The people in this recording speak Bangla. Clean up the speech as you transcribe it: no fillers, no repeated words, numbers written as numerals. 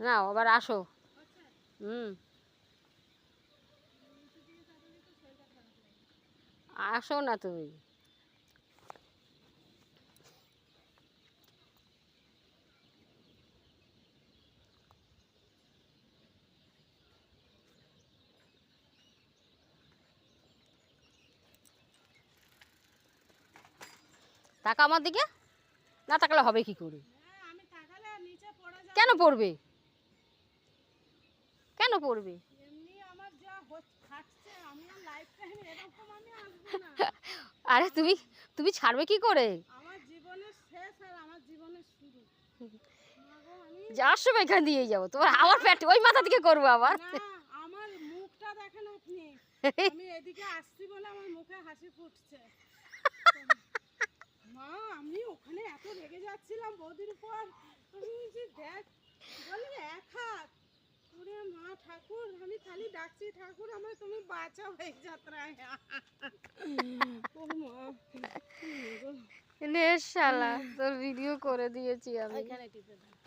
না আবার আসো। আসো না তুমি। টাকা আমার দিকে না তাকালে হবে কি করে? কেন পড়বে? কেন পড়বে? আরে তুমি তুমি ছাড়বে কি করে? যাওয়ার সময় এখান দিয়েই যাবো, তোমার আমার পেট ওই মাথা থেকে করবো আবার। আমার মুখটা দেখেন আপনি, আমি এদিকে আসছি বলে আমার মুখে হাসি ফুটছে। মা আমি ওখানে এত রেগে যাচ্ছিলাম বৌদির উপর, আমি যে দেখ বলি এক হাত, ওরে মা ঠাকুর, আমি খালি ডাকছি ঠাকুর আমার তুমি বাঁচাও এই যাত্রায়। ও মা নে শালা তোর ভিডিও করে দিয়েছি আমি। এখানে টিপে দাও।